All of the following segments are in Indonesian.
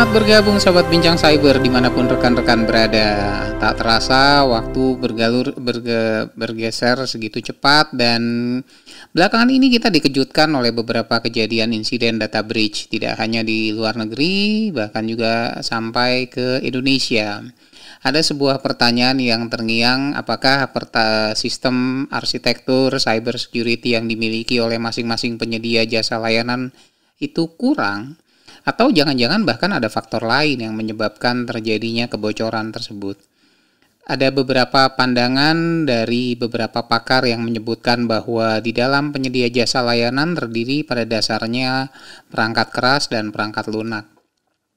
Selamat bergabung Sobat Bincang Cyber dimanapun rekan-rekan berada. Tak terasa waktu bergeser segitu cepat dan belakangan ini kita dikejutkan oleh beberapa kejadian insiden data breach. Tidak hanya di luar negeri, bahkan juga sampai ke Indonesia. Ada sebuah pertanyaan yang terngiang, apakah sistem arsitektur cyber security yang dimiliki oleh masing-masing penyedia jasa layanan itu kurang? Atau jangan-jangan bahkan ada faktor lain yang menyebabkan terjadinya kebocoran tersebut. Ada beberapa pandangan dari beberapa pakar yang menyebutkan bahwa di dalam penyedia jasa layanan terdiri pada dasarnya perangkat keras dan perangkat lunak.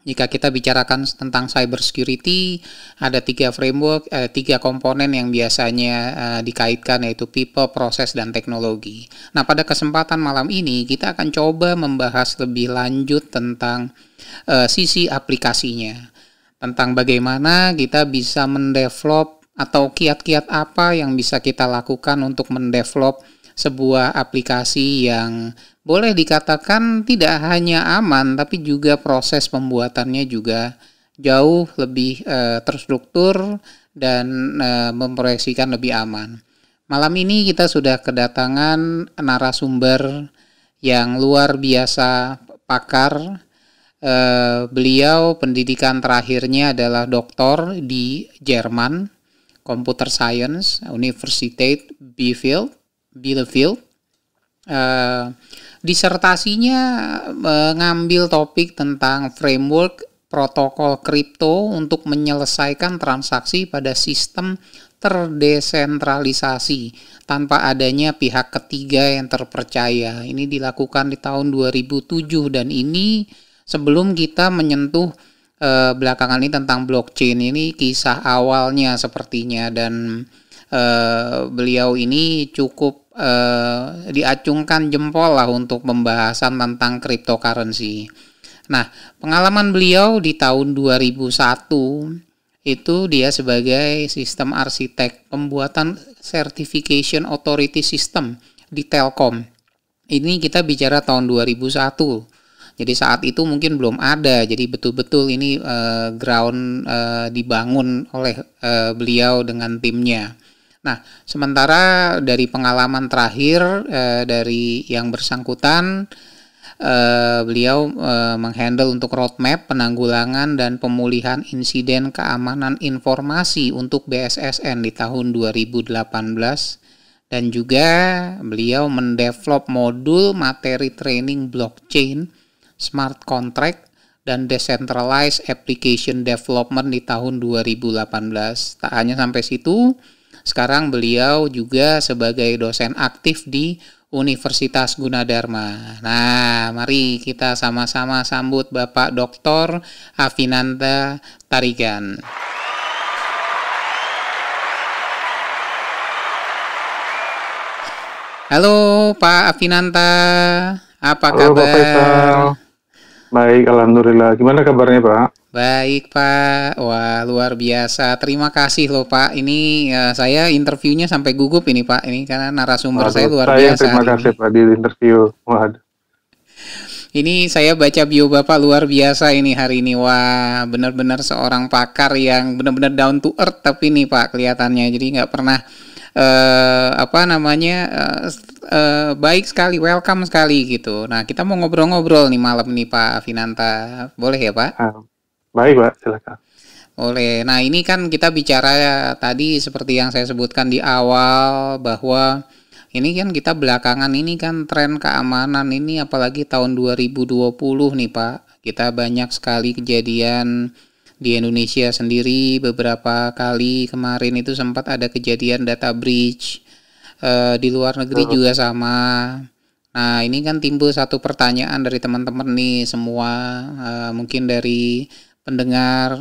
Jika kita bicarakan tentang cyber security, ada tiga komponen yang biasanya dikaitkan, yaitu people, proses, dan teknologi. Nah, pada kesempatan malam ini kita akan coba membahas lebih lanjut tentang sisi aplikasinya, tentang bagaimana kita bisa mendevelop atau kiat-kiat apa yang bisa kita lakukan untuk mendevelop sebuah aplikasi yang boleh dikatakan tidak hanya aman, tapi juga proses pembuatannya juga jauh lebih terstruktur dan memproyeksikan lebih aman. Malam ini kita sudah kedatangan narasumber yang luar biasa, pakar. Beliau pendidikan terakhirnya adalah doktor di Jerman, Computer Science, Universiteit Bielefeld. Disertasinya mengambil topik tentang framework protokol kripto untuk menyelesaikan transaksi pada sistem terdesentralisasi tanpa adanya pihak ketiga yang terpercaya. Ini dilakukan di tahun 2007 dan ini sebelum kita menyentuh belakangan ini tentang blockchain. Ini kisah awalnya sepertinya, dan beliau ini cukup diacungkan jempol lah untuk pembahasan tentang cryptocurrency. Nah, pengalaman beliau di tahun 2001 itu dia sebagai sistem arsitek pembuatan certification authority system di Telkom. Ini kita bicara tahun 2001. Jadi saat itu mungkin belum ada. Jadi betul-betul ini ground dibangun oleh beliau dengan timnya. Nah, sementara dari pengalaman terakhir dari yang bersangkutan, beliau menghandle untuk roadmap penanggulangan dan pemulihan insiden keamanan informasi untuk BSSN di tahun 2018, dan juga beliau mendevelop modul materi training blockchain, smart contract, dan decentralized application development di tahun 2018. Tak hanya sampai situ, sekarang beliau juga sebagai dosen aktif di Universitas Gunadarma. Nah, mari kita sama-sama sambut Bapak Dr. Afinanda Tarigan. Halo Pak Afinanda, apa Halo Pak kabar? Faisal, baik alhamdulillah. Gimana kabarnya Pak? Baik Pak, wah luar biasa. Terima kasih loh Pak. Ini saya interviewnya sampai gugup ini Pak. Ini karena narasumber saya Waduh, luar saya yang biasa terima hari kasih ini. Pak di interview. Waduh, Ini saya baca bio Bapak luar biasa ini hari ini. Wah, benar-benar seorang pakar yang benar-benar down to earth tapi nih Pak kelihatannya. Jadi nggak pernah baik sekali, welcome sekali gitu. Nah, kita mau ngobrol-ngobrol nih malam nih Pak Afinanta. Boleh ya Pak? baik Pak, silakan. Oleh, nah ini kan kita bicara tadi seperti yang saya sebutkan di awal bahwa ini kan kita belakangan ini kan tren keamanan ini apalagi tahun 2020 nih Pak. Kita banyak sekali kejadian di Indonesia sendiri, beberapa kali kemarin itu sempat ada kejadian data breach, di luar negeri juga sama. Nah ini kan timbul satu pertanyaan dari teman-teman nih semua, mungkin dari pendengar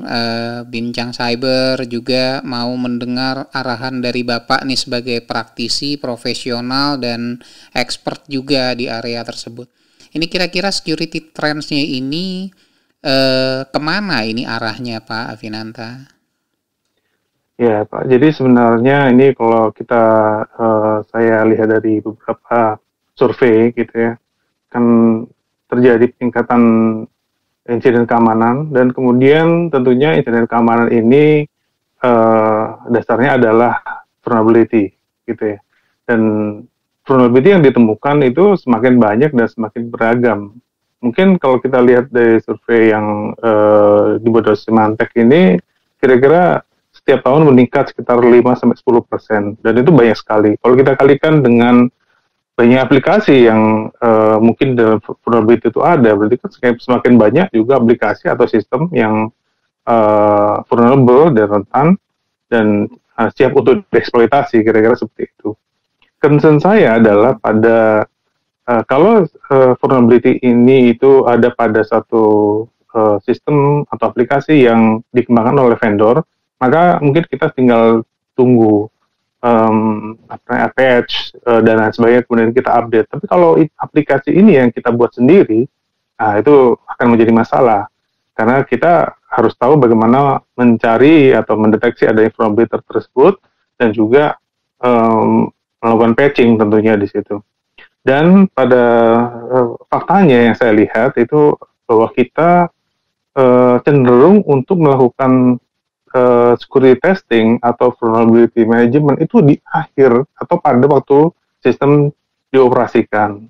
Bincang Cyber juga mau mendengar arahan dari Bapak nih sebagai praktisi, profesional, dan expert juga di area tersebut. Ini kira-kira security trends-nya ini kemana ini arahnya Pak Afinanta? Ya Pak, jadi sebenarnya ini kalau kita saya lihat dari beberapa survei gitu ya, kan terjadi peningkatan insiden keamanan, dan kemudian tentunya insiden keamanan ini dasarnya adalah vulnerability gitu ya. Dan vulnerability yang ditemukan itu semakin banyak dan semakin beragam. Mungkin kalau kita lihat dari survei yang dibuat oleh Symantec ini, kira-kira setiap tahun meningkat sekitar 5-10%, dan itu banyak sekali. Kalau kita kalikan dengan banyak aplikasi yang mungkin dalam vulnerability itu ada, berarti kan semakin banyak juga aplikasi atau sistem yang vulnerable dan rentan dan siap untuk dieksploitasi, kira-kira seperti itu. Concern saya adalah pada kalau vulnerability ini itu ada pada satu sistem atau aplikasi yang dikembangkan oleh vendor, maka mungkin kita tinggal tunggu patch dan lain sebagainya, kemudian kita update. Tapi kalau aplikasi ini yang kita buat sendiri, itu akan menjadi masalah karena kita harus tahu bagaimana mencari atau mendeteksi adanya vulnerability tersebut dan juga melakukan patching tentunya di situ. Dan pada faktanya yang saya lihat itu bahwa kita cenderung untuk melakukan security testing atau vulnerability management itu di akhir atau pada waktu sistem dioperasikan,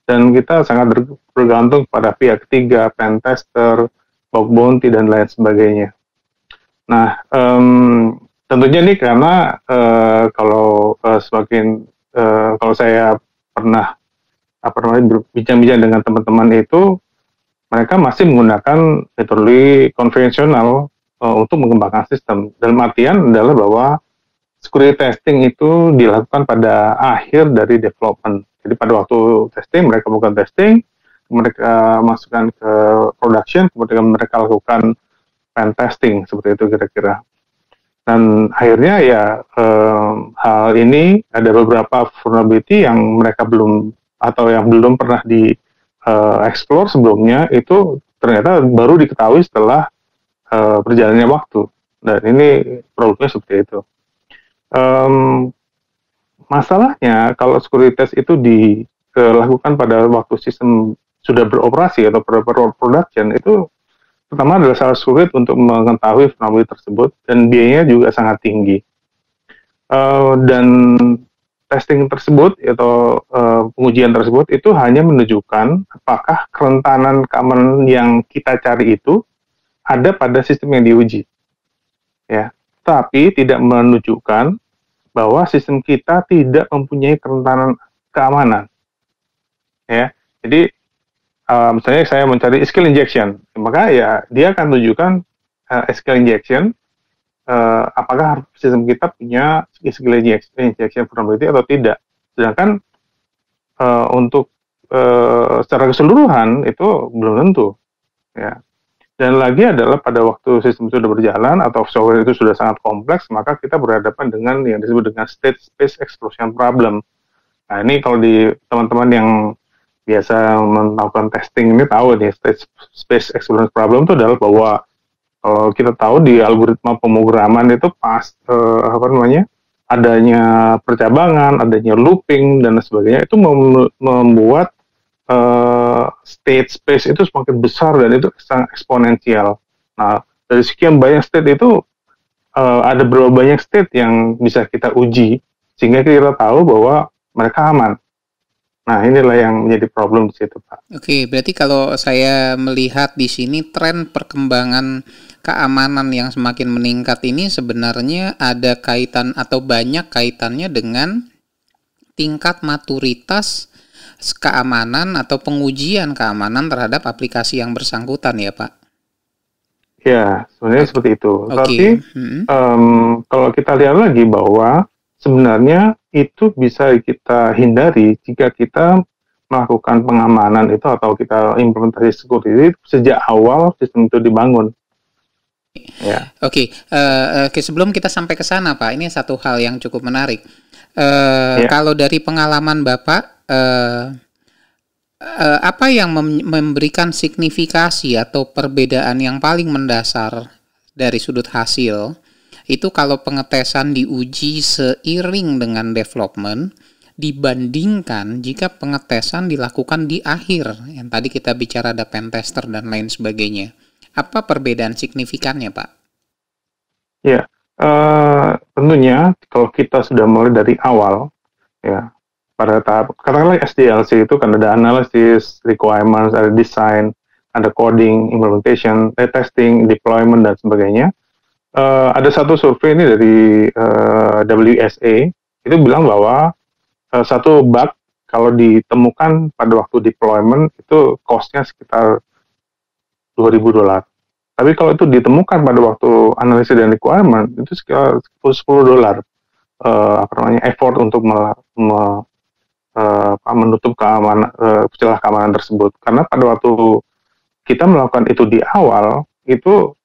dan kita sangat bergantung pada pihak ketiga, pen tester, bug bounty dan lain sebagainya. Nah, tentunya ini karena kalau kalau saya pernah berbincang-bincang dengan teman-teman itu, mereka masih menggunakan metode konvensional untuk mengembangkan sistem. Dalam artian adalah bahwa security testing itu dilakukan pada akhir dari development. Jadi pada waktu testing, mereka melakukan testing, mereka masukkan ke production, kemudian mereka lakukan pen testing, seperti itu kira-kira. Dan akhirnya ya hal ini ada beberapa vulnerability yang mereka belum atau yang belum pernah di explore sebelumnya, itu ternyata baru diketahui setelah berjalannya waktu, dan ini problemnya seperti itu. Masalahnya kalau security test itu dilakukan pada waktu sistem sudah beroperasi atau production, itu pertama adalah sangat sulit untuk mengetahui vulnerability tersebut dan biayanya juga sangat tinggi. Dan testing tersebut atau pengujian tersebut itu hanya menunjukkan apakah kerentanan keamanan yang kita cari itu ada pada sistem yang diuji, ya. Tapi tidak menunjukkan bahwa sistem kita tidak mempunyai kerentanan keamanan, ya. Jadi misalnya saya mencari SQL injection, maka ya dia akan tunjukkan SQL injection, apakah sistem kita punya SQL injection vulnerability atau tidak. Sedangkan untuk secara keseluruhan itu belum tentu, ya. Dan lagi adalah pada waktu sistem sudah berjalan atau software itu sudah sangat kompleks, maka kita berhadapan dengan yang disebut dengan state space explosion problem. Nah, ini kalau di teman-teman yang biasa melakukan testing ini tahu nih, state space explosion problem itu adalah bahwa kita tahu di algoritma pemrograman itu adanya percabangan, adanya looping dan sebagainya, itu membuat state space itu semakin besar dan itu sangat eksponensial. Nah, dari sekian banyak state itu ada berapa banyak state yang bisa kita uji sehingga kita tahu bahwa mereka aman. Nah, inilah yang menjadi problem di situ, Pak. Oke, berarti kalau saya melihat di sini tren perkembangan keamanan yang semakin meningkat ini sebenarnya ada kaitan atau banyak kaitannya dengan tingkat maturitas keamanan atau pengujian keamanan terhadap aplikasi yang bersangkutan, ya Pak? Ya, sebenarnya seperti itu. Okay. Tapi kalau kita lihat lagi bahwa sebenarnya itu bisa kita hindari jika kita melakukan pengamanan itu atau kita implementasi security sejak awal sistem itu dibangun. Ya. Oke, sebelum kita sampai ke sana, Pak, ini satu hal yang cukup menarik. Kalau dari pengalaman Bapak, apa yang memberikan signifikasi atau perbedaan yang paling mendasar dari sudut hasil itu kalau pengetesan diuji seiring dengan development dibandingkan jika pengetesan dilakukan di akhir. Yang tadi kita bicara ada pen tester dan lain sebagainya. Apa perbedaan signifikannya, Pak? Ya, tentunya kalau kita sudah mulai dari awal, ya, pada tahap, katakanlah SDLC itu kan ada analysis, requirements, ada design, ada coding, implementation, testing, deployment, dan sebagainya. Ada satu survei ini dari WSA, itu bilang bahwa satu bug kalau ditemukan pada waktu deployment itu cost-nya sekitar $2.000. Tapi kalau itu ditemukan pada waktu analisis dan requirement itu sekitar $10 effort untuk menutup keamanan, celah keamanan tersebut. Karena pada waktu kita melakukan itu di awal itu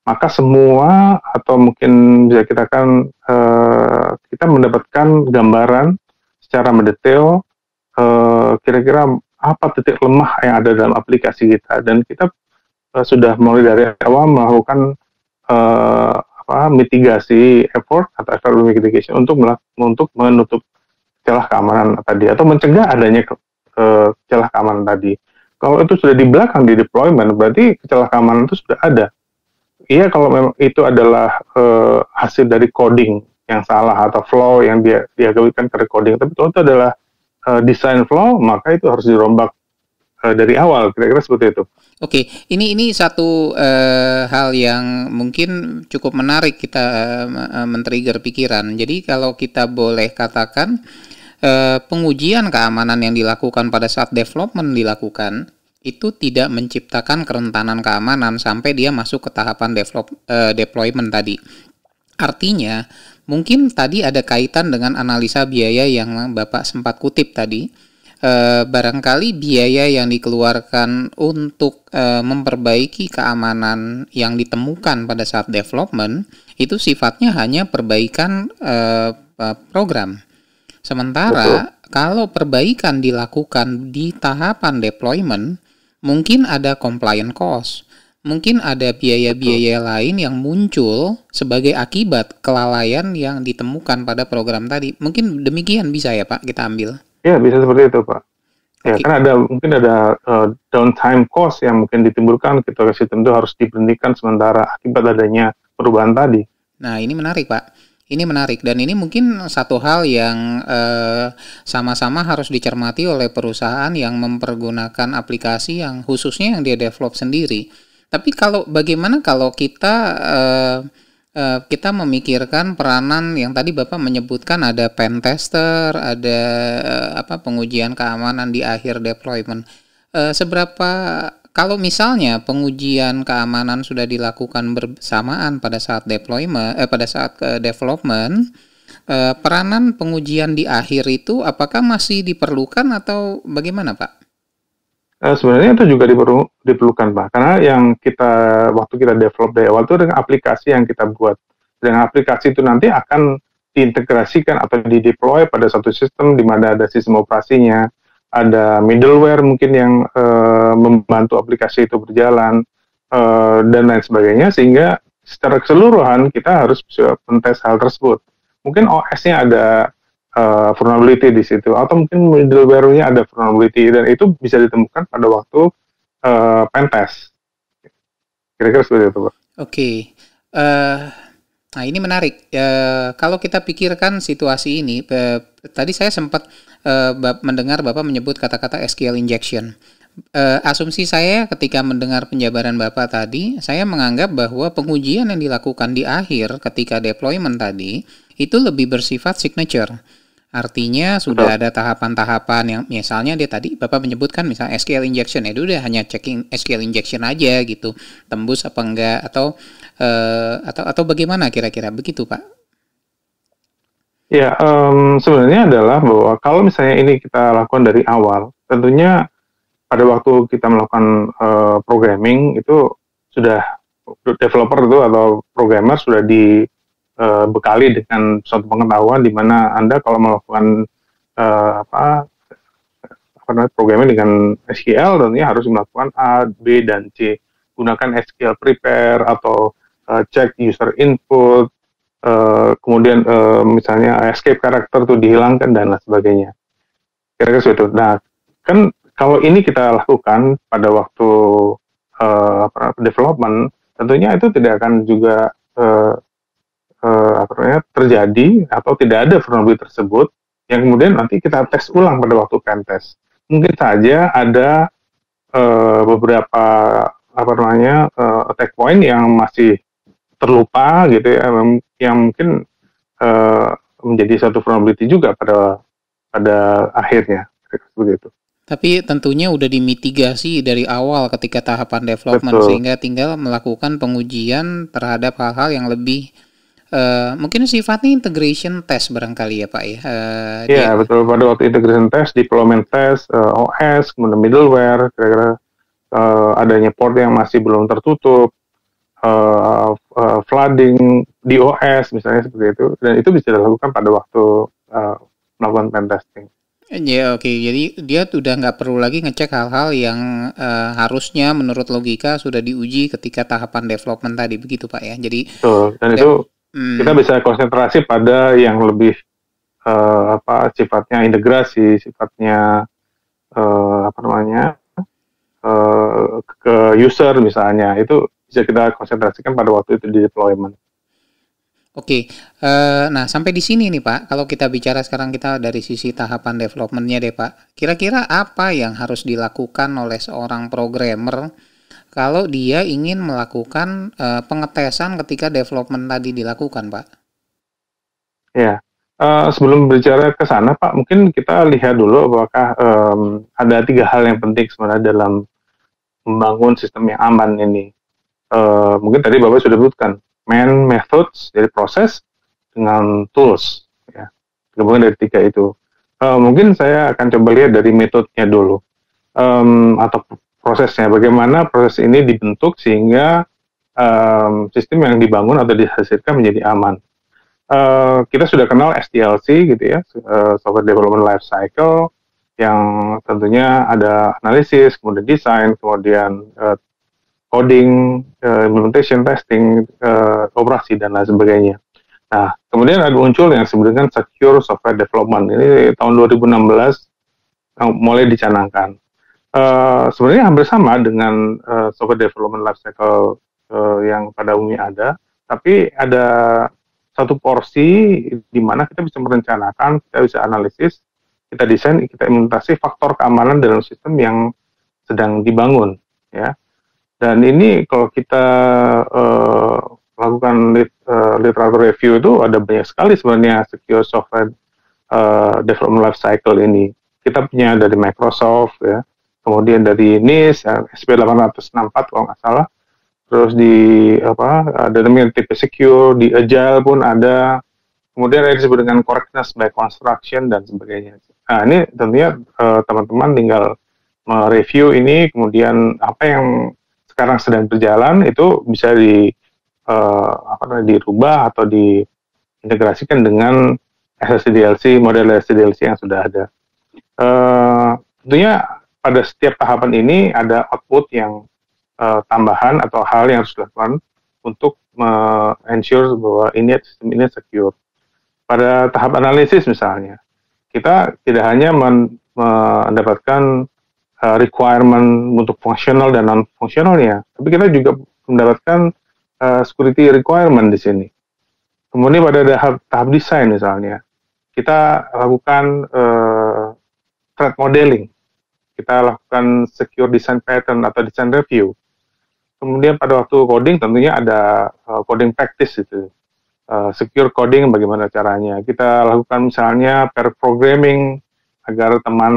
maka semua atau mungkin bisa kita kan kita mendapatkan gambaran secara mendetail kira-kira apa titik lemah yang ada dalam aplikasi kita, dan kita sudah mulai dari awal melakukan mitigasi effort atau effort mitigation untuk menutup celah keamanan tadi atau mencegah adanya celah keamanan tadi. Kalau itu sudah di belakang di deployment, berarti celah keamanan itu sudah ada. Iya, kalau memang itu adalah hasil dari coding yang salah atau flow yang dia gawikan ke recording, tapi kalau itu adalah design flow, maka itu harus dirombak dari awal, kira-kira seperti itu. Oke, ini satu hal yang mungkin cukup menarik kita men-trigger pikiran. Jadi kalau kita boleh katakan pengujian keamanan yang dilakukan pada saat development dilakukan itu tidak menciptakan kerentanan keamanan sampai dia masuk ke tahapan deployment tadi. Artinya, mungkin tadi ada kaitan dengan analisa biaya yang Bapak sempat kutip tadi. Barangkali biaya yang dikeluarkan untuk memperbaiki keamanan yang ditemukan pada saat development itu sifatnya hanya perbaikan program. Sementara kalau perbaikan dilakukan di tahapan deployment, mungkin ada compliance cost, mungkin ada biaya-biaya lain yang muncul sebagai akibat kelalaian yang ditemukan pada program tadi. Mungkin demikian bisa ya Pak kita ambil? Ya, bisa seperti itu Pak. Ya, okay. Kan mungkin ada downtime cost yang mungkin ditimbulkan ketika sistem itu harus diberhentikan sementara akibat adanya perubahan tadi. Nah, ini menarik Pak. Ini menarik, dan ini mungkin satu hal yang sama-sama harus dicermati oleh perusahaan yang mempergunakan aplikasi yang khususnya yang dia develop sendiri. Tapi bagaimana kalau kita memikirkan peranan yang tadi Bapak menyebutkan ada pen tester, ada pengujian keamanan di akhir deployment. Kalau misalnya pengujian keamanan sudah dilakukan bersamaan pada saat development, peranan pengujian di akhir itu apakah masih diperlukan atau bagaimana, Pak? Sebenarnya itu juga diperlukan, Pak. Karena waktu kita develop dari awal itu dengan aplikasi yang kita buat. Dengan aplikasi itu nanti akan diintegrasikan atau dideploy pada satu sistem di mana ada sistem operasinya, ada middleware mungkin yang membantu aplikasi itu berjalan, dan lain sebagainya, sehingga secara keseluruhan kita harus bisa mentes hal tersebut. Mungkin OS-nya ada vulnerability di situ, atau mungkin middleware-nya ada vulnerability, dan itu bisa ditemukan pada waktu pentest. Kira-kira seperti itu, Pak. Oke. Nah, ini menarik. Kalau kita pikirkan situasi ini, tadi saya sempat mendengar Bapak menyebut kata-kata SQL injection. Asumsi saya ketika mendengar penjabaran Bapak tadi, saya menganggap bahwa pengujian yang dilakukan di akhir ketika deployment tadi itu lebih bersifat signature. Artinya sudah ada tahapan-tahapan yang misalnya dia tadi Bapak menyebutkan misalnya SQL injection, itu udah hanya checking SQL injection aja gitu, tembus apa enggak atau bagaimana kira-kira begitu Pak? Ya, sebenarnya adalah bahwa kalau misalnya ini kita lakukan dari awal, tentunya pada waktu kita melakukan programming itu sudah developer itu atau programmer sudah dibekali dengan suatu pengetahuan di mana Anda kalau melakukan programming dengan SQL tentunya harus melakukan A, B, dan C. Gunakan SQL prepare atau check user input, kemudian misalnya escape karakter tuh dihilangkan dan lain sebagainya. Kira-kira seperti itu. Nah, kan kalau ini kita lakukan pada waktu development, tentunya itu tidak akan juga terjadi atau tidak ada vulnerability tersebut yang kemudian nanti kita tes ulang pada waktu pentest. Mungkin saja ada beberapa attack point yang masih terlupa gitu ya, yang mungkin menjadi satu vulnerability juga pada akhirnya seperti itu. Tapi tentunya udah dimitigasi dari awal ketika tahapan development. Betul. Sehingga tinggal melakukan pengujian terhadap hal-hal yang lebih mungkin sifatnya integration test barangkali ya Pak ya. Iya betul, pada waktu integration test, deployment test, OS, kemudian middleware, kira-kira adanya port yang masih belum tertutup, flooding di OS misalnya seperti itu, dan itu bisa dilakukan pada waktu melakukan pen testing. Ya oke. Jadi dia sudah nggak perlu lagi ngecek hal-hal yang harusnya menurut logika sudah diuji ketika tahapan development tadi, begitu Pak ya. Jadi betul. Dan itu kita bisa konsentrasi pada yang lebih sifatnya integrasi, sifatnya ke user misalnya, itu bisa kita konsentrasikan pada waktu itu di deployment. Oke, nah sampai di sini nih Pak, kalau kita bicara sekarang kita dari sisi tahapan development-nya deh Pak, kira-kira apa yang harus dilakukan oleh seorang programmer kalau dia ingin melakukan pengetesan ketika development tadi dilakukan Pak? Ya, sebelum berbicara ke sana Pak, mungkin kita lihat dulu apakah ada 3 hal yang penting sebenarnya dalam membangun sistem yang aman ini. Mungkin tadi Bapak sudah sebutkan, main methods dari proses dengan tools, ya, gabungan dari 3 itu. Mungkin saya akan coba lihat dari metodenya dulu, atau prosesnya, bagaimana proses ini dibentuk sehingga sistem yang dibangun atau dihasilkan menjadi aman. Kita sudah kenal SDLC gitu ya, Software Development Life Cycle, yang tentunya ada analisis, kemudian desain, kemudian coding, implementation, testing, operasi, dan lain sebagainya. Nah, kemudian ada muncul yang disebut dengan Secure Software Development. Ini tahun 2016 mulai dicanangkan. Sebenarnya hampir sama dengan Software Development Lifecycle yang pada umumnya ada, tapi ada satu porsi di mana kita bisa merencanakan, kita bisa analisis, kita desain, kita implementasi faktor keamanan dalam sistem yang sedang dibangun, ya. Dan ini kalau kita lakukan literatur review itu ada banyak sekali sebenarnya secure software development life cycle ini. Kita punya dari Microsoft ya, kemudian dari NIST SP864 kalau nggak salah. Terus ada namanya tipe secure, di Agile pun ada. Kemudian ada disebut dengan correctness by construction dan sebagainya. Nah ini tentunya teman-teman tinggal mereview ini, kemudian apa yang sekarang sedang berjalan itu bisa dirubah atau diintegrasikan dengan SSDLC, model SSDLC yang sudah ada. Tentunya pada setiap tahapan ini ada output yang tambahan atau hal yang harus dilakukan untuk ensure bahwa sistem ini secure. Pada tahap analisis misalnya, kita tidak hanya mendapatkan requirement untuk fungsional dan non-fungsionalnya, tapi kita juga mendapatkan security requirement di sini. Kemudian pada tahap desain misalnya, kita lakukan threat modeling, kita lakukan secure design pattern atau design review. Kemudian pada waktu coding tentunya ada coding practice itu, secure coding bagaimana caranya. Kita lakukan misalnya pair programming agar teman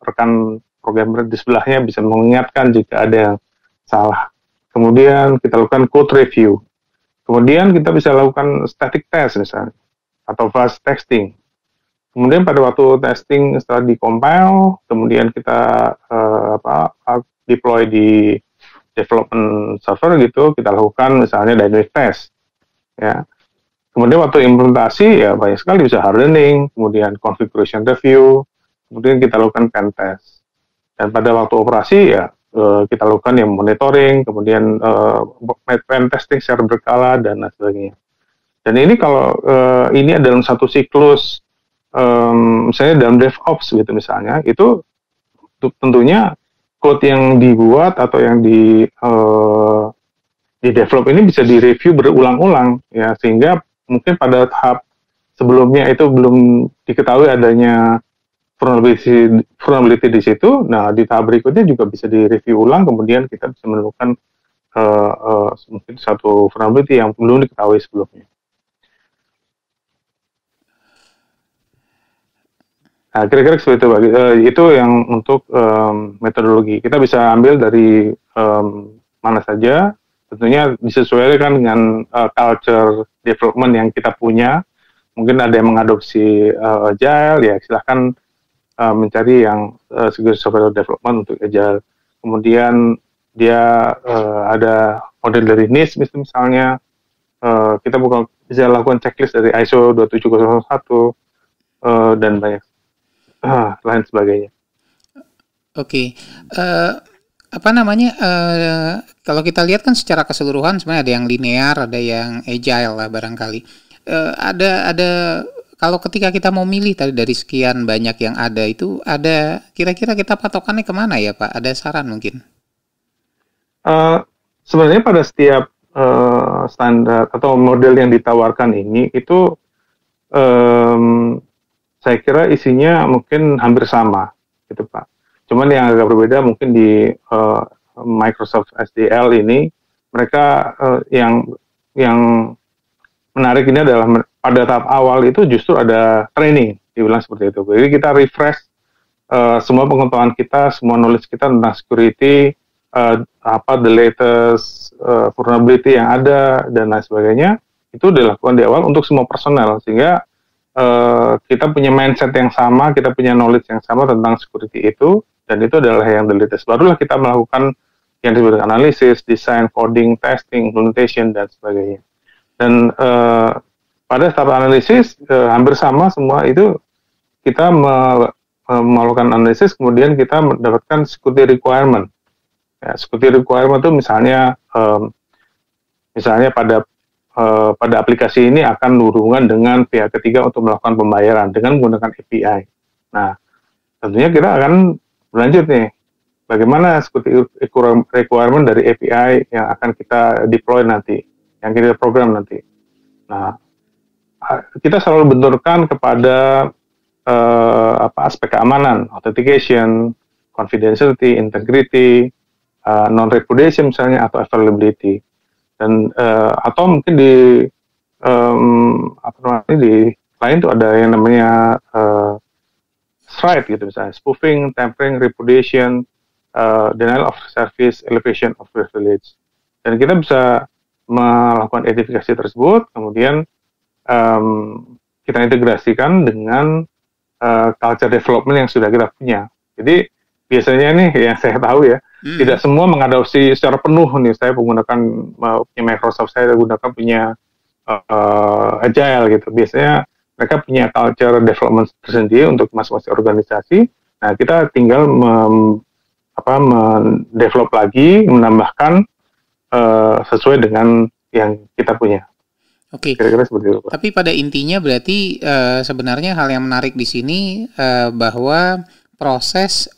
rekan programmer di sebelahnya bisa mengingatkan jika ada yang salah. Kemudian kita lakukan code review. Kemudian kita bisa lakukan static test misalnya, atau fast testing. Kemudian pada waktu testing setelah di-compile, kemudian kita deploy di development server gitu, kita lakukan misalnya dynamic test. Ya. Kemudian waktu implementasi ya banyak sekali, bisa hardening, kemudian configuration review, kemudian kita lakukan pen test. Dan pada waktu operasi ya kita lakukan yang monitoring, kemudian pen testing secara berkala dan lain sebagainya. Dan ini kalau ini dalam satu siklus, misalnya dalam DevOps gitu misalnya, itu tentunya code yang dibuat atau yang di develop ini bisa direview berulang-ulang ya, sehingga mungkin pada tahap sebelumnya itu belum diketahui adanya vulnerability di situ. Nah, di tahap berikutnya juga bisa direview ulang, kemudian kita bisa menemukan mungkin satu vulnerability yang belum diketahui sebelumnya. Nah, kira-kira seperti itu, itu yang untuk metodologi. Kita bisa ambil dari mana saja, tentunya disesuaikan dengan culture development yang kita punya. Mungkin ada yang mengadopsi Agile, ya silahkan mencari yang security software development untuk Agile. Kemudian dia ada model dari NIST misalnya, kita bisa lakukan checklist dari ISO 27001 dan banyak lain sebagainya. Oke. Apa namanya, kalau kita lihat kan secara keseluruhan sebenarnya ada yang linear, ada yang agile lah barangkali. Ada kalau ketika kita mau milih tadi dari sekian banyak yang ada itu, ada kira-kira kita patokannya kemana ya Pak? Ada saran mungkin? Sebenarnya pada setiap standar atau model yang ditawarkan ini itu saya kira isinya mungkin hampir sama gitu Pak. Cuman yang agak berbeda mungkin di Microsoft SDL ini, mereka yang menarik ini adalah pada tahap awal itu justru ada training, dibilang seperti itu. Jadi kita refresh semua pengetahuan kita, semua knowledge kita tentang security, the latest vulnerability yang ada dan lain sebagainya, itu dilakukan di awal untuk semua personel, sehingga kita punya mindset yang sama, kita punya knowledge yang sama tentang security itu, dan itu adalah yang the latest. Barulah kita melakukan yang disebut analisis, design, coding, testing, implementation, dan sebagainya. Dan pada tahap analisis hampir sama semua itu, kita melakukan analisis, kemudian kita mendapatkan security requirement. Ya, security requirement itu misalnya pada aplikasi ini akan berhubungan dengan pihak ketiga untuk melakukan pembayaran dengan menggunakan API. Nah, tentunya kita akan berlanjut nih, bagaimana security requirement dari API yang akan kita deploy nanti, yang kita program nanti. Nah, kita selalu benturkan kepada aspek keamanan, authentication, confidentiality, integrity, non-repudiation misalnya, atau availability. Dan atau mungkin di lain itu ada yang namanya SRIDE gitu, misalnya spoofing, tampering, repudiation, denial of service, elevation of privilege. Dan kita bisa melakukan identifikasi tersebut, kemudian kita integrasikan dengan culture development yang sudah kita punya. Jadi biasanya nih yang saya tahu ya, tidak semua mengadopsi secara penuh nih. Saya menggunakan punya Microsoft, saya gunakan punya Agile gitu. Biasanya mereka punya culture development tersendiri untuk masing-masing organisasi. Nah, kita tinggal mendevelop lagi, menambahkan sesuai dengan yang kita punya. Oke. Kira-kira seperti itu, Pak. Tapi pada intinya berarti sebenarnya hal yang menarik di sini bahwa proses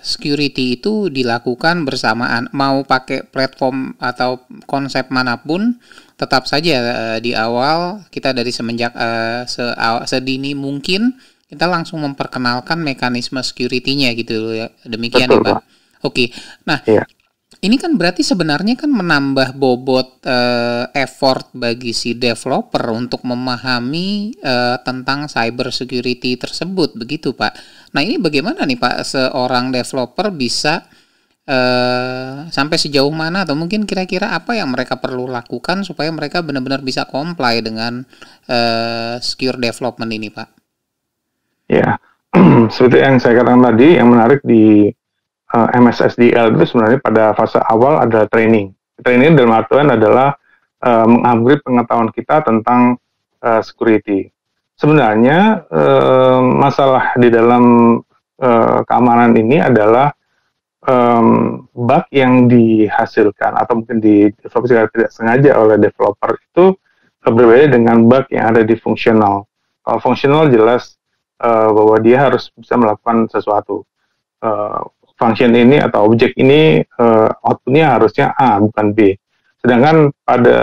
security itu dilakukan bersamaan, mau pakai platform atau konsep manapun, tetap saja di awal kita dari semenjak sedini mungkin kita langsung memperkenalkan mekanisme security-nya gitu ya. Demikian. Betul, ya Pak. Oke. Nah, iya. Ini kan berarti sebenarnya kan menambah bobot effort bagi si developer untuk memahami tentang cyber security tersebut, begitu Pak. Nah, ini bagaimana nih Pak seorang developer bisa sampai sejauh mana, atau mungkin kira-kira apa yang mereka perlu lakukan supaya mereka benar-benar bisa comply dengan secure development ini Pak? Ya, seperti yang saya katakan tadi, yang menarik di MSSDL itu sebenarnya pada fase awal ada training. Training dalam artian adalah mengupgrade pengetahuan kita tentang security. Sebenarnya masalah di dalam keamanan ini adalah bug yang dihasilkan atau mungkin didevelop secara tidak sengaja oleh developer itu berbeda dengan bug yang ada di fungsional. Kalau fungsional jelas bahwa dia harus bisa melakukan sesuatu. Function ini atau objek ini outputnya harusnya A bukan B. Sedangkan pada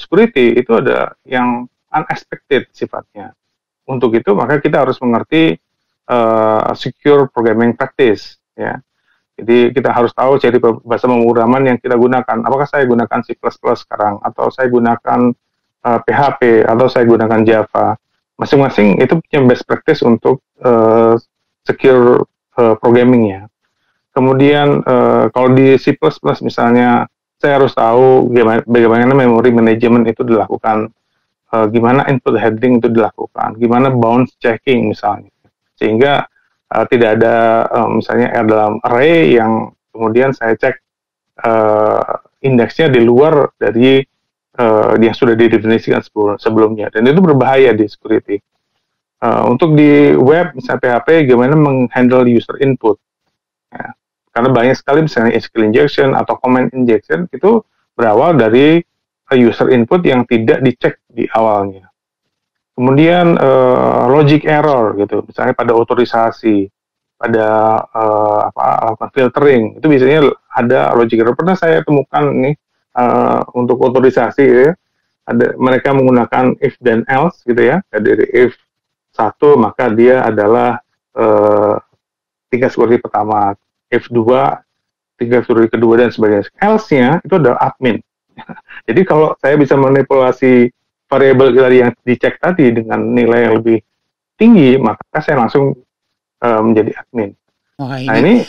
security itu ada yang unexpected sifatnya. Untuk itu maka kita harus mengerti secure programming practice, ya. Jadi kita harus tahu ciri bahasa pemrograman yang kita gunakan. Apakah saya gunakan C++ sekarang, atau saya gunakan PHP, atau saya gunakan Java. Masing-masing itu punya best practice untuk secure programmingnya. Kemudian kalau di C++ misalnya, saya harus tahu bagaimana memori management itu dilakukan, gimana input heading itu dilakukan, gimana bounds checking misalnya. Sehingga tidak ada misalnya dalam array yang kemudian saya cek indeksnya di luar dari yang sudah didefinisikan sebelumnya. Dan itu berbahaya di security. Untuk di web, misalnya PHP, gimana menghandle user input. Ya. Karena banyak sekali misalnya SQL injection atau comment injection itu berawal dari user input yang tidak dicek di awalnya. Kemudian logic error gitu, misalnya pada otorisasi, pada lakukan filtering, itu biasanya ada logic error. Pernah saya temukan nih untuk otorisasi ya, ada mereka menggunakan if dan else gitu ya. Dari if satu maka dia adalah tingkat security pertama, if 2 tingkat security kedua dan sebagainya. Else-nya itu adalah admin. Jadi kalau saya bisa manipulasi variabel tadi yang dicek tadi dengan nilai yang lebih tinggi, maka saya langsung menjadi admin. Nah ini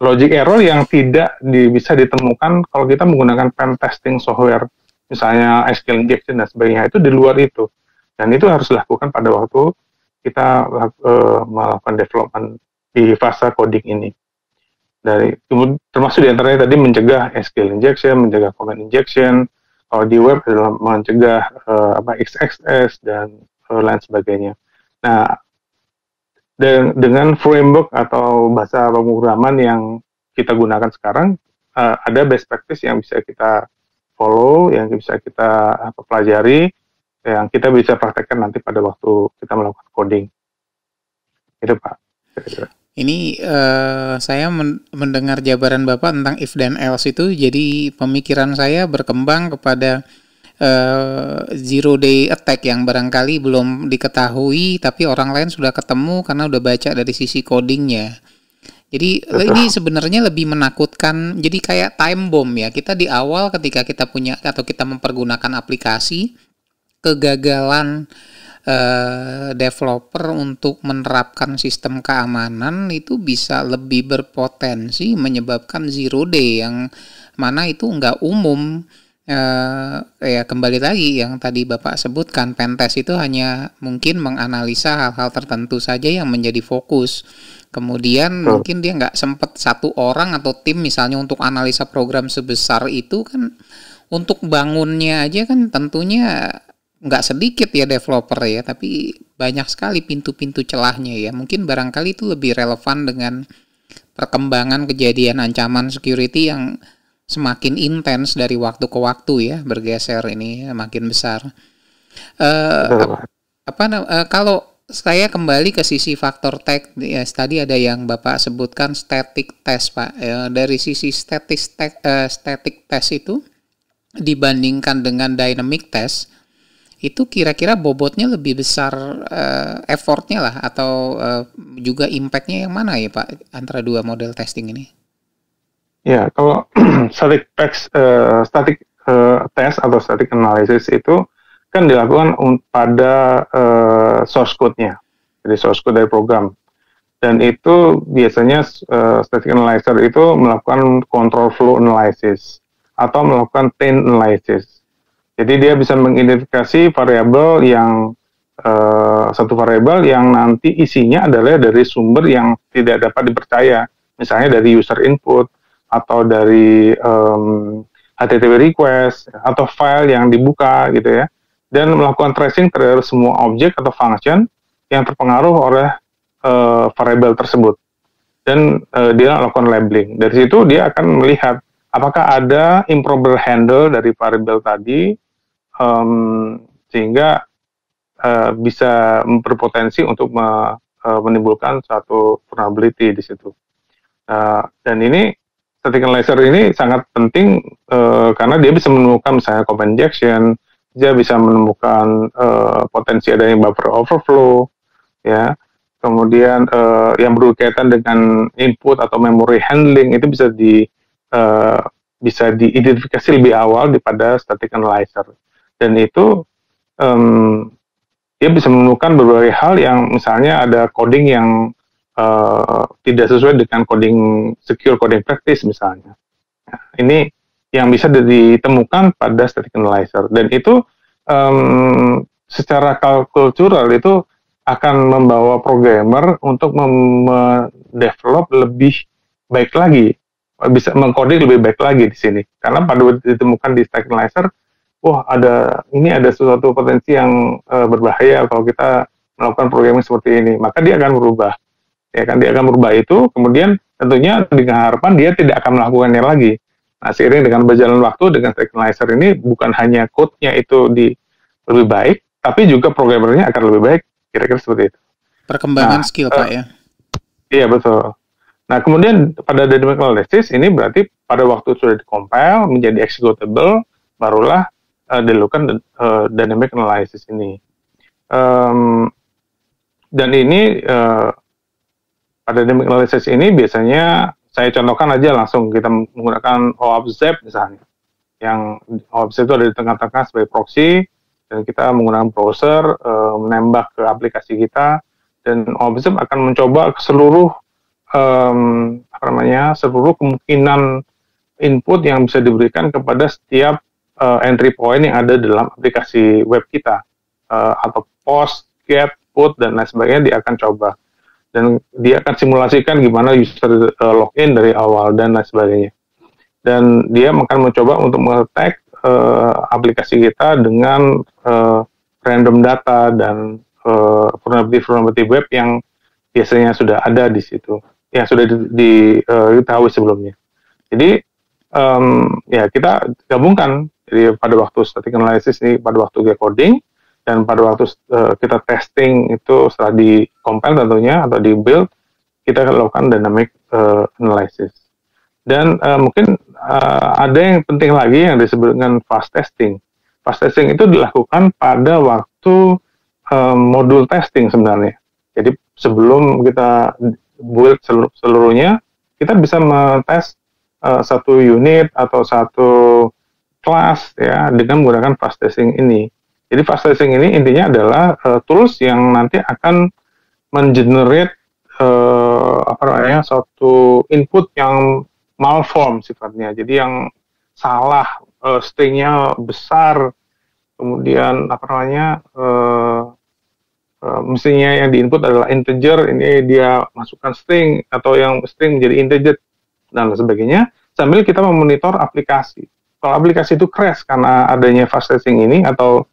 logic error yang tidak bisa ditemukan kalau kita menggunakan pen testing software, misalnya SQL injection dan sebagainya, itu di luar itu. Dan itu harus dilakukan pada waktu kita melakukan development di fase coding ini. Termasuk diantaranya tadi mencegah SQL injection, mencegah comment injection. Kalau di web adalah mencegah XXS dan lain sebagainya. Nah, dengan framework atau bahasa pemrograman yang kita gunakan sekarang, ada best practice yang bisa kita follow, yang bisa kita pelajari, yang kita bisa praktekkan nanti pada waktu kita melakukan coding. Itu Pak. Ini saya mendengar jabaran Bapak tentang if dan else itu, jadi pemikiran saya berkembang kepada zero day attack yang barangkali belum diketahui, tapi orang lain sudah ketemu karena udah baca dari sisi codingnya. Jadi ini sebenarnya lebih menakutkan, jadi kayak time bomb ya. Kita di awal ketika kita punya atau kita mempergunakan aplikasi, kegagalan developer untuk menerapkan sistem keamanan itu bisa lebih berpotensi menyebabkan zero day, yang mana itu nggak umum. Ya kembali lagi yang tadi Bapak sebutkan, pentest itu hanya mungkin menganalisa hal-hal tertentu saja yang menjadi fokus. Kemudian mungkin dia nggak sempat satu orang atau tim misalnya untuk analisa program sebesar itu kan, untuk bangunnya aja kan tentunya nggak sedikit ya developer ya, tapi banyak sekali pintu-pintu celahnya ya. Mungkin barangkali itu lebih relevan dengan perkembangan kejadian ancaman security yang semakin intens dari waktu ke waktu ya, bergeser ini makin besar. Kalau saya kembali ke sisi faktor tech, ya, tadi ada yang Bapak sebutkan static test Pak. Dari sisi static test itu dibandingkan dengan dynamic test, itu kira-kira bobotnya lebih besar effortnya lah, atau juga impactnya yang mana ya Pak antara dua model testing ini? Ya, kalau static test atau static analysis itu kan dilakukan pada source code-nya, jadi source code dari program. Dan itu biasanya static analyzer itu melakukan control flow analysis atau melakukan chain analysis. Jadi dia bisa mengidentifikasi variabel yang satu variabel yang nanti isinya adalah dari sumber yang tidak dapat dipercaya, misalnya dari user input atau dari HTTP request atau file yang dibuka gitu ya, dan melakukan tracing terhadap semua objek atau function yang terpengaruh oleh variabel tersebut, dan dia melakukan labeling. Dari situ dia akan melihat apakah ada improper handle dari variabel tadi, sehingga bisa berpotensi untuk menimbulkan suatu vulnerability di situ. Dan ini static analyzer ini sangat penting karena dia bisa menemukan misalnya code injection, dia bisa menemukan potensi adanya buffer overflow, ya. Kemudian yang berkaitan dengan input atau memory handling itu bisa diidentifikasi lebih awal daripada static analyzer. Dan itu dia bisa menemukan berbagai hal yang misalnya ada coding yang tidak sesuai dengan secure coding practice misalnya. Nah, ini yang bisa ditemukan pada static analyzer, dan itu secara cultural itu akan membawa programmer untuk mendevelop lebih baik lagi, bisa mengcoding lebih baik lagi di sini, karena pada ditemukan di static analyzer, wah ada sesuatu potensi yang berbahaya kalau kita melakukan programming seperti ini, maka dia akan berubah. Ya kan, dia akan merubah itu, kemudian tentunya dengan harapan dia tidak akan melakukannya lagi. Nah, seiring dengan berjalan waktu dengan static analyzer ini, bukan hanya code-nya itu lebih baik, tapi juga programmernya akan lebih baik, kira-kira seperti itu. Perkembangan skill, Pak, ya? Iya, betul. Nah, kemudian pada dynamic analysis ini berarti pada waktu sudah di-compile menjadi executable, barulah dilakukan dynamic analysis ini. Dan ini pada dynamic analysis ini biasanya saya contohkan aja langsung, kita menggunakan OAuth Zep misalnya, yang OAuth Zep itu ada di tengah-tengah sebagai proxy, dan kita menggunakan browser menembak ke aplikasi kita, dan OAuth Zep akan mencoba seluruh seluruh kemungkinan input yang bisa diberikan kepada setiap entry point yang ada dalam aplikasi web kita, atau post, get, put, dan lain sebagainya dia akan coba. Dan dia akan simulasikan gimana user login dari awal dan lain sebagainya. Dan dia akan mencoba untuk meng-tag aplikasi kita dengan random data dan vulnerability web yang biasanya sudah ada di situ, yang sudah diketahui sebelumnya. Jadi ya kita gabungkan, jadi pada waktu static analysis ini, pada waktu coding, dan pada waktu kita testing itu setelah di-compile tentunya atau di-build, kita akan lakukan dynamic analysis. Dan mungkin ada yang penting lagi yang disebut dengan fast testing. Fast testing itu dilakukan pada waktu modul testing sebenarnya. Jadi sebelum kita build seluruhnya, kita bisa metes satu unit atau satu kelas ya dengan menggunakan fast testing ini. Jadi fast testing ini intinya adalah tools yang nanti akan mengenerate suatu input yang malform sifatnya. Jadi yang salah, stringnya besar, kemudian mestinya yang diinput adalah integer, ini dia masukkan string, atau yang string menjadi integer dan sebagainya, sambil kita memonitor aplikasi. Kalau aplikasi itu crash karena adanya fast testing ini, atau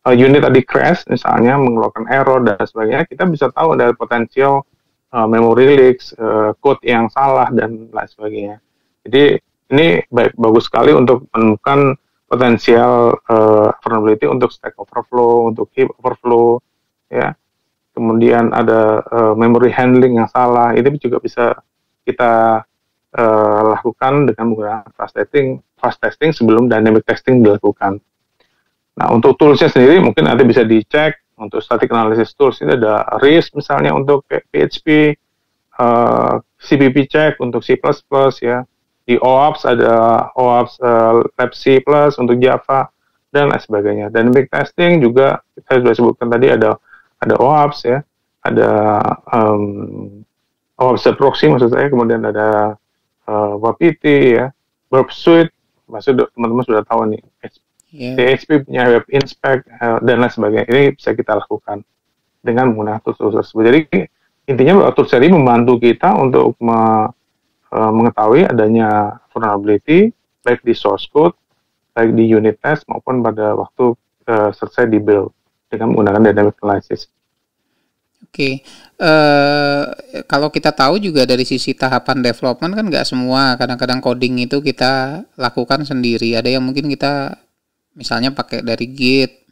unit tadi crash misalnya mengeluarkan error dan sebagainya, kita bisa tahu ada potensial memory leaks, code yang salah dan lain sebagainya. Jadi ini bagus sekali untuk menemukan potensial vulnerability untuk stack overflow, untuk heap overflow, ya. Kemudian ada memory handling yang salah, itu juga bisa kita lakukan dengan menggunakan fast testing sebelum dynamic testing dilakukan. Nah, untuk toolsnya sendiri mungkin nanti bisa dicek. Untuk static analysis tools ini ada RIS misalnya untuk PHP, CPP check untuk C++, ya. Di OAuth ada OAuth Lab C+ untuk Java dan lain sebagainya. Dynamic testing juga saya sudah sebutkan tadi, ada OAuth, ya, ada OAuth proxy maksud saya, kemudian ada WAPT, ya, Burp Suite, maksud teman-teman sudah tahu nih. PHP punya web inspect dan lain sebagainya. Ini bisa kita lakukan dengan menggunakan tools tersebut. Jadi intinya tools ini membantu kita untuk mengetahui adanya vulnerability baik di source code, baik di unit test maupun pada waktu selesai di build dengan menggunakan dynamic analysis. Oke, kalau kita tahu juga dari sisi tahapan development kan nggak semua, kadang-kadang coding itu kita lakukan sendiri. Ada yang mungkin kita misalnya pakai dari Git,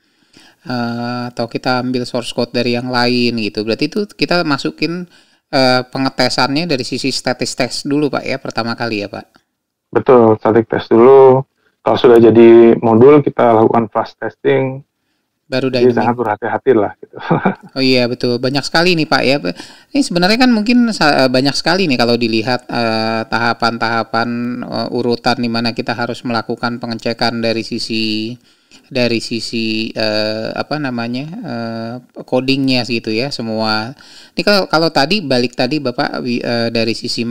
atau kita ambil source code dari yang lain gitu. Berarti itu kita masukin pengetesannya dari sisi static test dulu Pak ya, pertama kali ya Pak? Betul, static test dulu. Kalau sudah jadi modul, kita lakukan fast testing. Baru Jadi dynamic. sangat berhati-hati lah gitu. Oh iya betul, banyak sekali nih Pak ya. Ini sebenarnya kan mungkin banyak sekali nih kalau dilihat tahapan-tahapan urutan di mana kita harus melakukan pengecekan dari sisi apa namanya codingnya gitu ya semua. Ini kalau tadi balik tadi Bapak dari sisi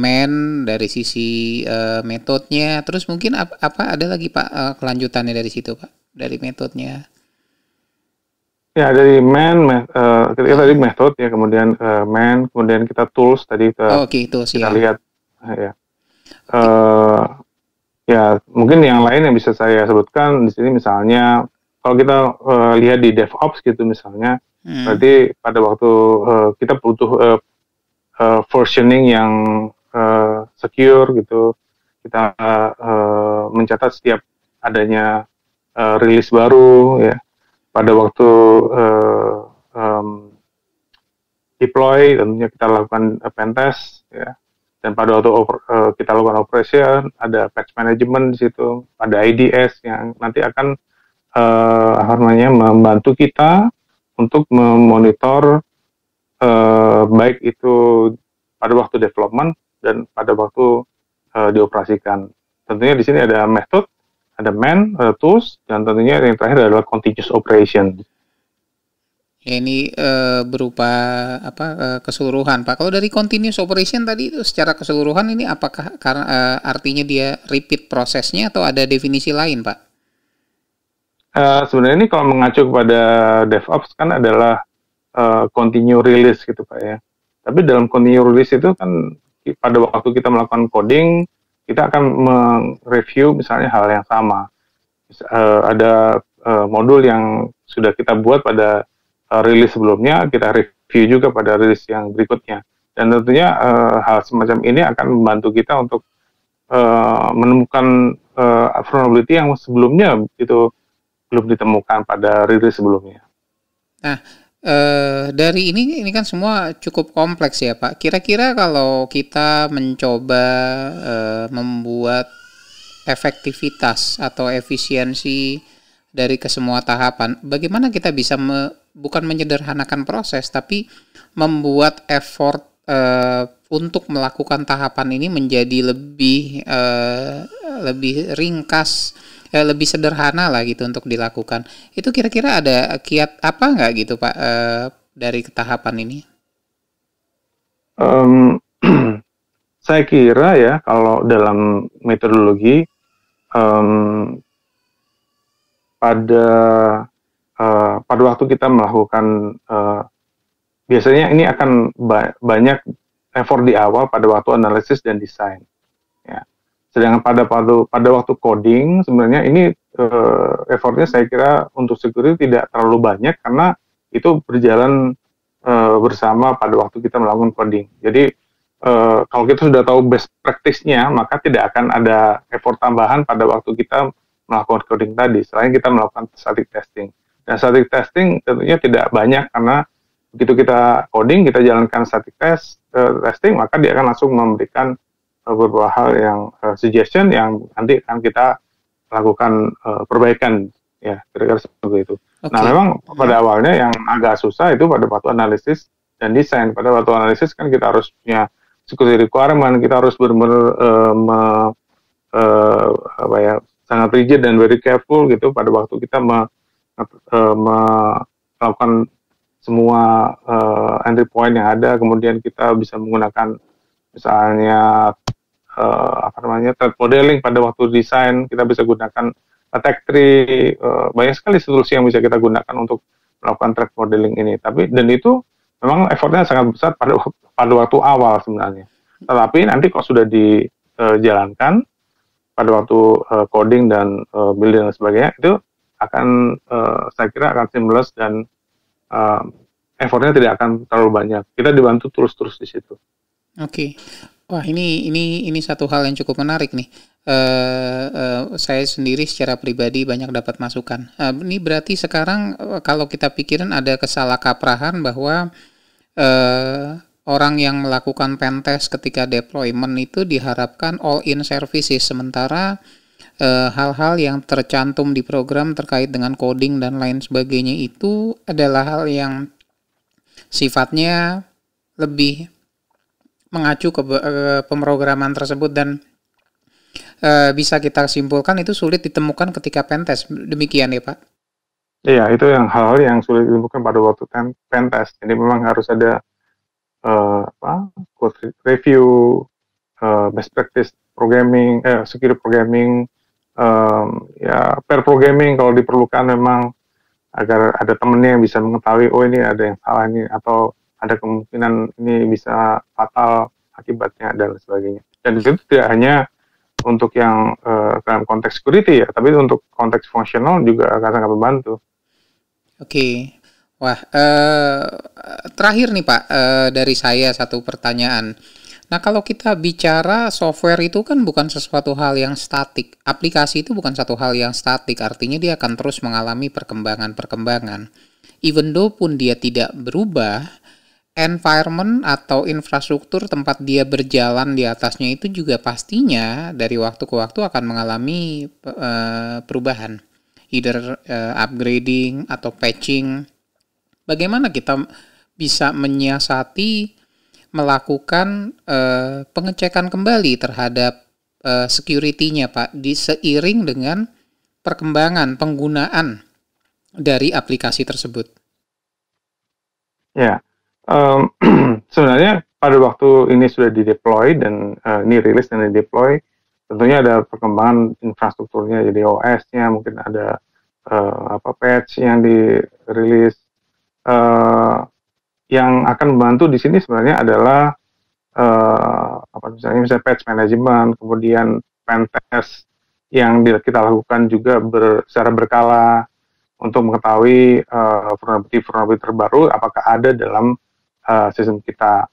dari sisi metodenya, terus mungkin apa ada lagi Pak kelanjutannya dari situ Pak, dari metodenya. Ya, dari kita tadi method ya, kemudian kemudian kita tools tadi Oke, tools kita ya. lihat ya. Ya, mungkin yang lain yang bisa saya sebutkan di sini misalnya kalau kita lihat di DevOps gitu misalnya, berarti pada waktu kita butuh versioning yang secure gitu, kita mencatat setiap adanya rilis baru ya. Pada waktu deploy tentunya kita lakukan pentest ya, dan pada waktu kita lakukan operation ada patch management di situ, ada IDS yang nanti akan membantu kita untuk memonitor baik itu pada waktu development dan pada waktu dioperasikan. Tentunya di sini ada method, ada tools, dan tentunya yang terakhir adalah continuous operation. Ya, ini berupa keseluruhan Pak. Kalau dari continuous operation tadi itu secara keseluruhan ini apakah karena artinya dia repeat prosesnya atau ada definisi lain Pak? Sebenarnya ini kalau mengacu kepada DevOps kan adalah continue release gitu Pak ya. Tapi dalam continue release itu kan pada waktu kita melakukan coding, kita akan mereview misalnya hal yang sama. Ada modul yang sudah kita buat pada rilis sebelumnya, kita review juga pada rilis yang berikutnya. Dan tentunya hal semacam ini akan membantu kita untuk menemukan vulnerability yang sebelumnya itu belum ditemukan pada rilis sebelumnya. Nah, dari ini kan semua cukup kompleks ya Pak. Kira-kira kalau kita mencoba membuat efektivitas atau efisiensi dari kesemua tahapan, bagaimana kita bisa bukan menyederhanakan proses, tapi membuat effort untuk melakukan tahapan ini menjadi lebih ringkas, lebih sederhana lah gitu untuk dilakukan. Itu kira-kira ada kiat apa nggak gitu Pak dari tahapan ini? Saya kira ya kalau dalam metodologi pada waktu kita melakukan biasanya ini akan banyak effort di awal pada waktu analisis dan desain. Ya. Sedangkan pada waktu coding sebenarnya ini effortnya saya kira untuk security tidak terlalu banyak karena itu berjalan bersama pada waktu kita melakukan coding. Jadi kalau kita sudah tahu best practice-nya, maka tidak akan ada effort tambahan pada waktu kita melakukan coding tadi, selain kita melakukan static testing. Dan static testing tentunya tidak banyak karena begitu kita coding, kita jalankan static testing, maka dia akan langsung memberikan beberapa hal yang suggestion yang nanti akan kita lakukan perbaikan ya, kira-kira seperti itu. Okay. Nah memang pada awalnya yang agak susah itu pada waktu analisis dan desain. Pada waktu analisis kan kita harus punya security requirement, kita harus benar-benar sangat rigid dan very careful gitu pada waktu kita melakukan semua entry point yang ada, kemudian kita bisa menggunakan misalnya threat modeling pada waktu desain, kita bisa gunakan attack tree, banyak sekali solusi yang bisa kita gunakan untuk melakukan threat modeling ini. Dan itu memang effortnya sangat besar pada waktu awal sebenarnya. Tetapi nanti kalau sudah dijalankan pada waktu coding dan building dan sebagainya, itu akan saya kira akan seamless dan effortnya tidak akan terlalu banyak. Kita dibantu terus di situ. Oke. Wah, ini satu hal yang cukup menarik nih. saya sendiri secara pribadi banyak dapat masukan. Ini berarti sekarang kalau kita pikirin ada kesalahkaprahan bahwa orang yang melakukan pentest ketika deployment itu diharapkan all in services, sementara hal-hal yang tercantum di program terkait dengan coding dan lain sebagainya itu adalah hal yang sifatnya lebih mengacu ke pemrograman tersebut dan bisa kita simpulkan itu sulit ditemukan ketika pentest. Demikian ya Pak? Iya, itu yang hal-hal yang sulit ditemukan pada waktu pentest. Jadi memang harus ada code review, best practice programming, security programming, ya pair programming kalau diperlukan memang agar ada temennya yang bisa mengetahui oh ini ada yang salah ini atau ada kemungkinan ini bisa fatal akibatnya dan sebagainya. Dan itu tidak hanya untuk yang dalam konteks security ya, tapi untuk konteks fungsional juga akan sangat membantu. Oke. Wah, terakhir nih Pak, dari saya satu pertanyaan. Nah, kalau kita bicara software itu kan bukan sesuatu hal yang statik. Aplikasi itu bukan satu hal yang statik, artinya dia akan terus mengalami perkembangan-perkembangan. Even though pun dia tidak berubah, environment atau infrastruktur tempat dia berjalan di atasnya itu juga pastinya dari waktu ke waktu akan mengalami perubahan, either upgrading atau patching. Bagaimana kita bisa menyiasati melakukan pengecekan kembali terhadap security-nya Pak, seiring dengan perkembangan penggunaan dari aplikasi tersebut? Ya. Sebenarnya pada waktu ini sudah dideploy dan ini rilis dan dideploy, tentunya ada perkembangan infrastrukturnya, jadi OS-nya mungkin ada patch yang dirilis. Yang akan membantu di sini sebenarnya adalah misalnya patch management, kemudian pentest yang kita lakukan juga secara berkala untuk mengetahui vulnerability terbaru apakah ada dalam sistem kita.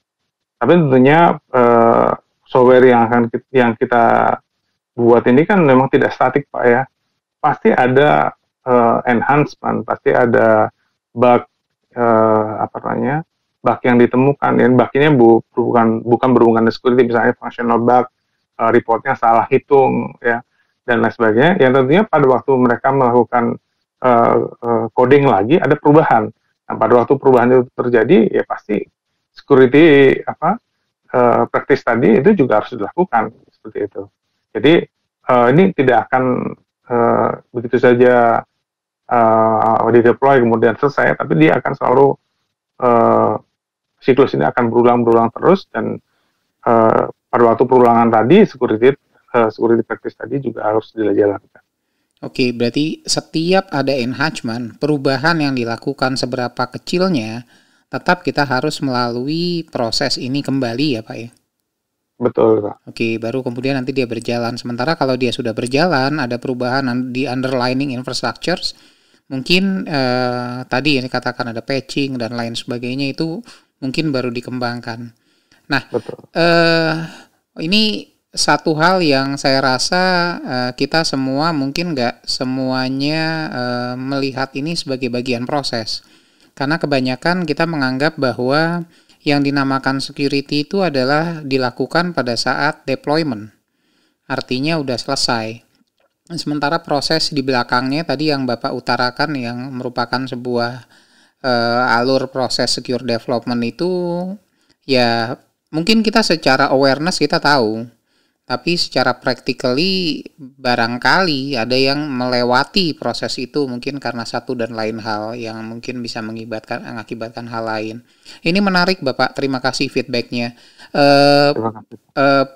Tapi tentunya software yang kita buat ini kan memang tidak statik Pak ya. Pasti ada enhancement, pasti ada bug bug yang ditemukan. Dan bug ini bukan berhubungan dengan security, misalnya functional bug, reportnya salah hitung ya dan lain sebagainya. Yang tentunya pada waktu mereka melakukan coding lagi ada perubahan. Nah, pada waktu perubahan itu terjadi, ya pasti security practice tadi itu juga harus dilakukan seperti itu. Jadi ini tidak akan begitu saja di-deploy kemudian selesai, tapi dia akan selalu siklus ini akan berulang terus dan pada waktu perulangan tadi security practice tadi juga harus dijalankan. Oke, berarti setiap ada enhancement, perubahan yang dilakukan seberapa kecilnya, tetap kita harus melalui proses ini kembali ya Pak ya? Betul Pak. Oke, baru kemudian nanti dia berjalan. Sementara kalau dia sudah berjalan, ada perubahan di underlying infrastructures, mungkin tadi yang dikatakan ada patching dan lain sebagainya itu mungkin baru dikembangkan. Nah, ini satu hal yang saya rasa kita semua mungkin nggak semuanya melihat ini sebagai bagian proses. Karena kebanyakan kita menganggap bahwa yang dinamakan security itu adalah dilakukan pada saat deployment. Artinya udah selesai. Sementara proses di belakangnya tadi yang Bapak utarakan yang merupakan sebuah alur proses secure development itu ya mungkin kita secara awareness kita tahu. Tapi secara practically barangkali ada yang melewati proses itu mungkin karena satu dan lain hal yang mungkin bisa mengakibatkan hal lain. Ini menarik Bapak, terima kasih feedbacknya.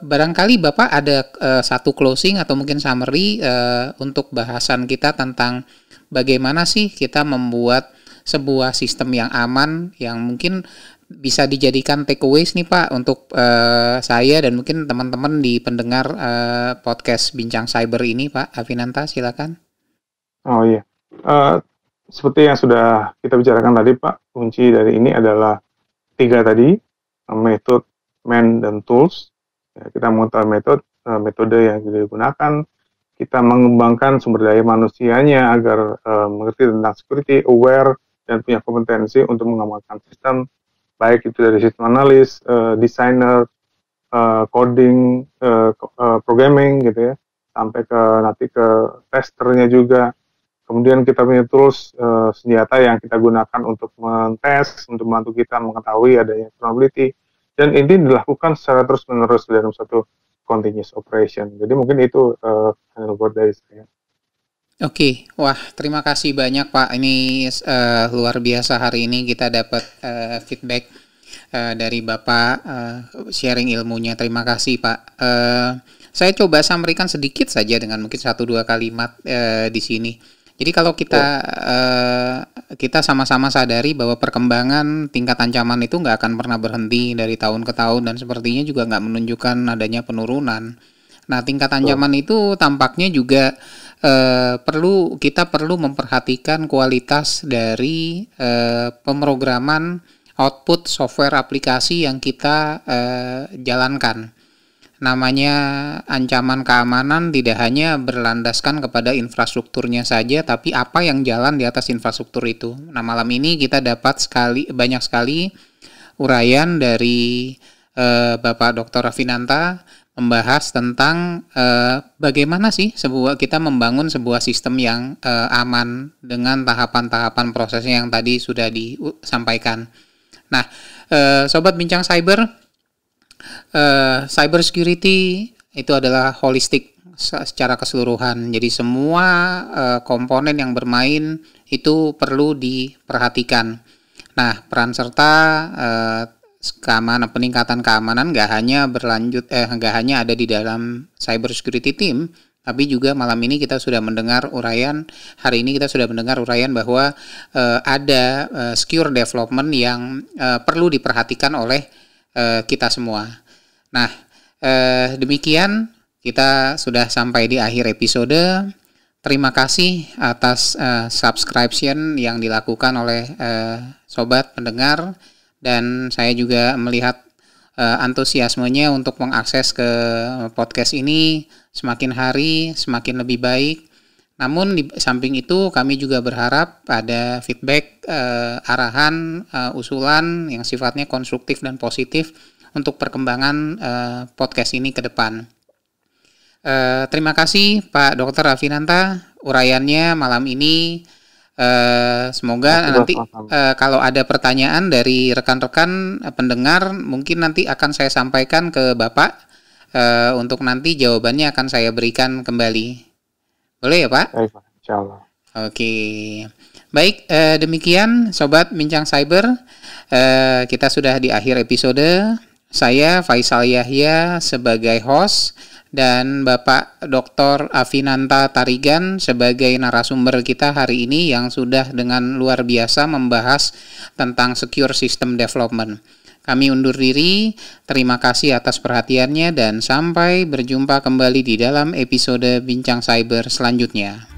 Barangkali Bapak ada satu closing atau mungkin summary untuk bahasan kita tentang bagaimana sih kita membuat sebuah sistem yang aman yang mungkin bisa dijadikan takeaways nih Pak untuk saya dan mungkin teman-teman di pendengar podcast Bincang Cyber ini Pak Avinanta, silakan. Oh iya, seperti yang sudah kita bicarakan tadi Pak, kunci dari ini adalah 3 tadi, method, man, dan tools. Ya, kita mengetahui method, metode yang digunakan, kita mengembangkan sumber daya manusianya agar mengerti tentang security, aware, dan punya kompetensi untuk mengembangkan sistem, baik itu dari sistem analis, desainer, coding, programming gitu ya, sampai ke nanti ke testernya juga. Kemudian kita punya tools, senjata yang kita gunakan untuk mentes, untuk membantu kita mengetahui adanya vulnerability, dan ini dilakukan secara terus-menerus dalam satu continuous operation. Jadi mungkin itu buat dari saya. Oke, wah terima kasih banyak Pak. Ini luar biasa hari ini kita dapat feedback dari Bapak sharing ilmunya. Terima kasih Pak. Saya coba sampaikan sedikit saja dengan mungkin 1-2 kalimat di sini. Jadi kalau kita sama-sama sadari bahwa perkembangan tingkat ancaman itu nggak akan pernah berhenti dari tahun ke tahun, dan sepertinya juga nggak menunjukkan adanya penurunan. Nah, tingkat ancaman itu tampaknya juga kita perlu memperhatikan kualitas dari pemrograman output software aplikasi yang kita jalankan. Namanya ancaman keamanan tidak hanya berlandaskan kepada infrastrukturnya saja, tapi apa yang jalan di atas infrastruktur itu. Nah, malam ini kita dapat banyak sekali uraian dari Bapak Dr. Afinanta membahas tentang bagaimana sih kita membangun sebuah sistem yang aman dengan tahapan-tahapan prosesnya yang tadi sudah disampaikan. Nah, Sobat Bincang Cyber, cyber security itu adalah holistik secara keseluruhan. Jadi semua komponen yang bermain itu perlu diperhatikan. Nah, peran serta peningkatan keamanan nggak hanya ada di dalam cyber security team, tapi juga malam ini kita sudah mendengar uraian bahwa ada secure development yang perlu diperhatikan oleh kita semua. Nah, demikian kita sudah sampai di akhir episode. Terima kasih atas subscription yang dilakukan oleh sobat pendengar, dan saya juga melihat antusiasmenya untuk mengakses ke podcast ini semakin hari semakin lebih baik. Namun di samping itu kami juga berharap ada feedback, arahan, usulan yang sifatnya konstruktif dan positif untuk perkembangan podcast ini ke depan. Terima kasih Pak Dr. Afinanta uraiannya malam ini. Semoga nanti kalau ada pertanyaan dari rekan-rekan pendengar mungkin nanti akan saya sampaikan ke Bapak, untuk nanti jawabannya akan saya berikan kembali. Boleh ya Pak? Baik, insyaallah. Oke. Baik, demikian Sobat Bincang Cyber, kita sudah di akhir episode. Saya Faisal Yahya sebagai host dan Bapak Dr. Afinanta Tarigan sebagai narasumber kita hari ini yang sudah dengan luar biasa membahas tentang secure system development. Kami undur diri, terima kasih atas perhatiannya dan sampai berjumpa kembali di dalam episode Bincang Cyber selanjutnya.